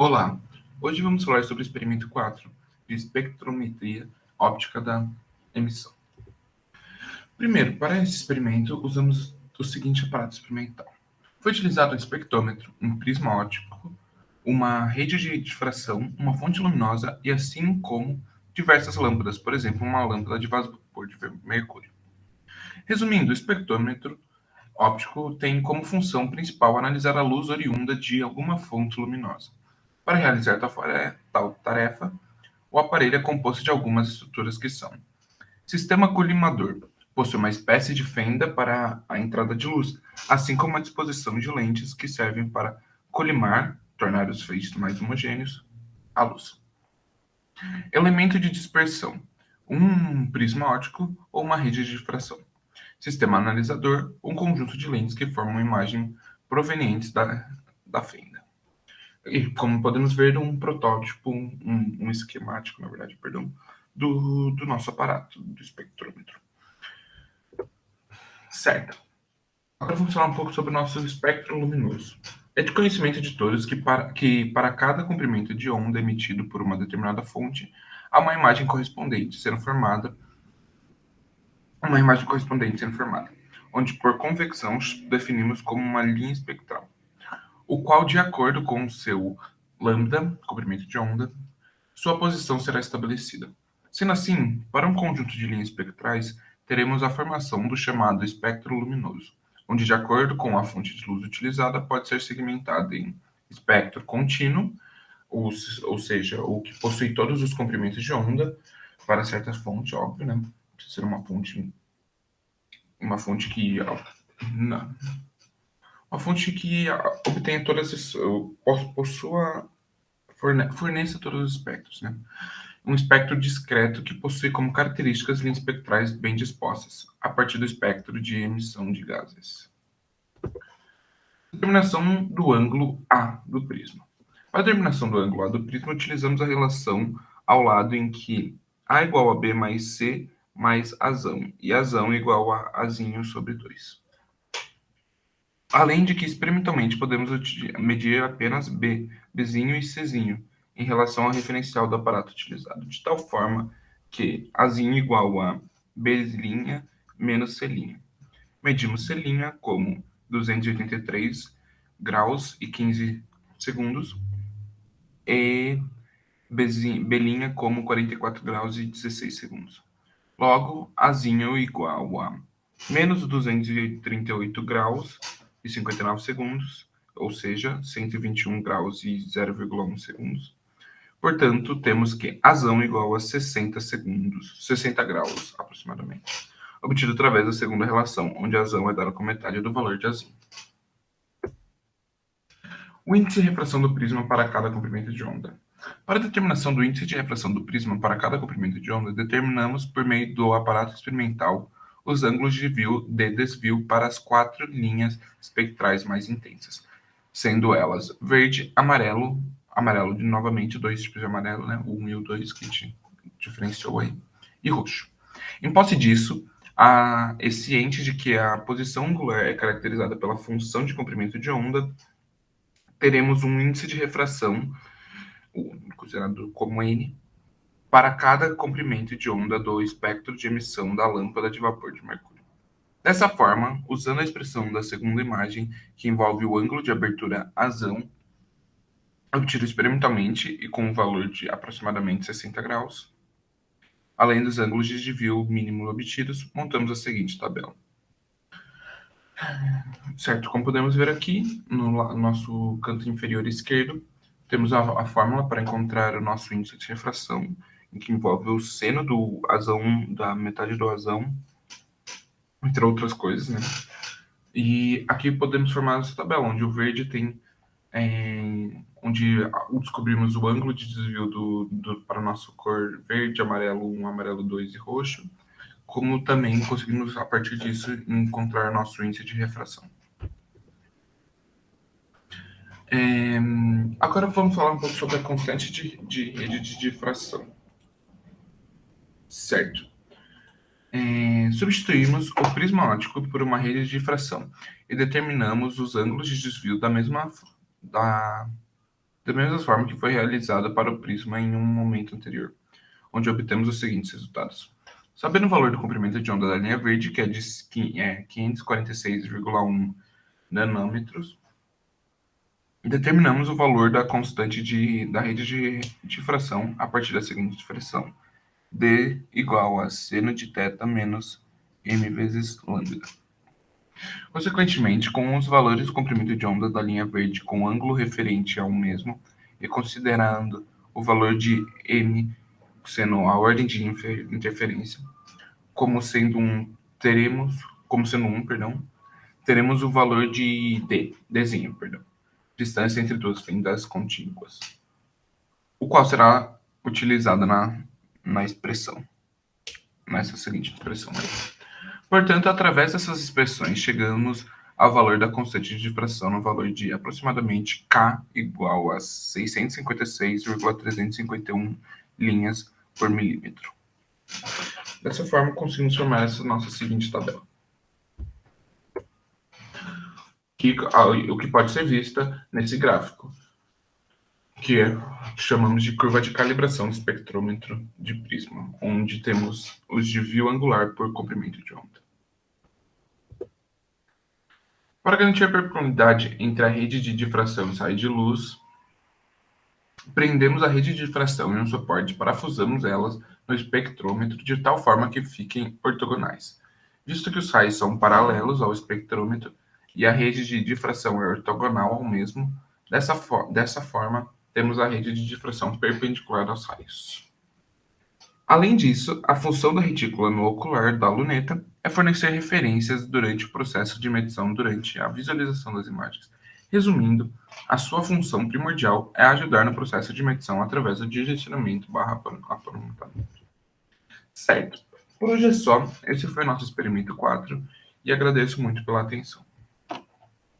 Olá, hoje vamos falar sobre o experimento 4 de espectrometria óptica da emissão. Primeiro, para esse experimento, usamos o seguinte aparato experimental. Foi utilizado um espectrômetro, um prisma óptico, uma rede de difração, uma fonte luminosa e assim como diversas lâmpadas, por exemplo, uma lâmpada de vapor de mercúrio. Resumindo, o espectrômetro óptico tem como função principal analisar a luz oriunda de alguma fonte luminosa. Para realizar tal tarefa, o aparelho é composto de algumas estruturas que são: sistema colimador, possui uma espécie de fenda para a entrada de luz, assim como a disposição de lentes que servem para colimar, tornar os feixes mais homogêneos, a luz. Elemento de dispersão, um prisma óptico ou uma rede de difração. Sistema analisador, um conjunto de lentes que formam uma imagem provenientes da fenda. E como podemos ver, um protótipo, um esquemático, na verdade, perdão, do nosso aparato, do espectrômetro. Certo. Agora vamos falar um pouco sobre o nosso espectro luminoso. É de conhecimento de todos que para cada comprimento de onda emitido por uma determinada fonte, há uma imagem correspondente sendo formada, onde por convecção definimos como uma linha espectral, o qual, de acordo com o seu lambda, comprimento de onda, sua posição será estabelecida. Sendo assim, para um conjunto de linhas espectrais, teremos a formação do chamado espectro luminoso, onde, de acordo com a fonte de luz utilizada, pode ser segmentado em espectro contínuo, ou seja, o que possui todos os comprimentos de onda, para certa fonte, óbvio, né? Precisa ser uma fonte que não, uma fonte que obtenha todas as, possua forneça todos os espectros, né? Um espectro discreto que possui como características linhas espectrais bem dispostas, a partir do espectro de emissão de gases. Determinação do ângulo A do prisma. Para a determinação do ângulo A do prisma, utilizamos a relação ao lado em que A igual a B mais C mais Azão, e Azão igual a Azinho sobre 2. Além de que experimentalmente podemos medir apenas B, Bzinho e Czinho, em relação ao referencial do aparato utilizado, de tal forma que Azinho igual a B' menos C'. Medimos C' como 283 graus e 15 segundos e B' como 44 graus e 16 segundos. Logo, Azinho igual a menos 238 graus e 59 segundos, ou seja, 121 graus e 0,1 segundos. Portanto, temos que Azão igual a 60 segundos, 60 graus aproximadamente, obtido através da segunda relação, onde Azão é dado com metade do valor de Azinho. O índice de refração do prisma para cada comprimento de onda. Para a determinação do índice de refração do prisma para cada comprimento de onda, determinamos, por meio do aparato experimental, os ângulos de desvio para as 4 linhas espectrais mais intensas, sendo elas verde, amarelo, novamente, 2 tipos de amarelo, né? O 1 e o 2 que a gente diferenciou aí, e roxo. Em posse disso, é ciente de que a posição angular é caracterizada pela função de comprimento de onda, teremos um índice de refração, considerado como N, para cada comprimento de onda do espectro de emissão da lâmpada de vapor de mercúrio. Dessa forma, usando a expressão da segunda imagem, que envolve o ângulo de abertura Azão, obtido experimentalmente e com um valor de aproximadamente 60 graus, além dos ângulos de desvio mínimo obtidos, montamos a seguinte tabela. Certo, como podemos ver aqui, no nosso canto inferior esquerdo, temos a fórmula para encontrar o nosso índice de refração, em que envolve o seno do Azão, da metade do Azão, entre outras coisas, né? E aqui podemos formar essa tabela, onde o verde tem, onde descobrimos o ângulo de desvio para a nossa cor verde, amarelo 1, amarelo 2 e roxo, como também conseguimos, a partir disso, encontrar nosso índice de refração. Agora vamos falar um pouco sobre a constante de rede de difração. Certo. Substituímos o prisma óptico por uma rede de difração e determinamos os ângulos de desvio da mesma forma que foi realizada para o prisma em um momento anterior, onde obtemos os seguintes resultados. Sabendo o valor do comprimento de onda da linha verde, que é de 546,1 nanômetros, determinamos o valor da constante da rede de difração a partir da seguinte expressão: D igual a seno de θ menos m vezes lambda. Consequentemente, com os valores do comprimento de onda da linha verde com ângulo referente ao mesmo e considerando o valor de m sendo a ordem de interferência como sendo perdão, teremos o valor de dzinho, perdão, distância entre duas fendas contíguas, o qual será utilizado na expressão, nessa seguinte expressão aí. Portanto, através dessas expressões, chegamos ao valor da constante de difração no valor de aproximadamente K igual a 656,351 linhas por milímetro. Dessa forma, conseguimos formar essa nossa seguinte tabela, o que pode ser vista nesse gráfico, que chamamos de curva de calibração do espectrômetro de prisma, onde temos os desvio angular por comprimento de onda. Para garantir a perpendicularidade entre a rede de difração e o raio de luz, prendemos a rede de difração em um suporte e parafusamos elas no espectrômetro de tal forma que fiquem ortogonais. Visto que os raios são paralelos ao espectrômetro e a rede de difração é ortogonal ao mesmo, dessa forma, temos a rede de difração perpendicular aos raios. Além disso, a função da retícula no ocular da luneta é fornecer referências durante o processo de medição durante a visualização das imagens. Resumindo, a sua função primordial é ajudar no processo de medição através do direcionamento/aproveitamento. Certo. Por hoje é só. Esse foi o nosso experimento 4 e agradeço muito pela atenção.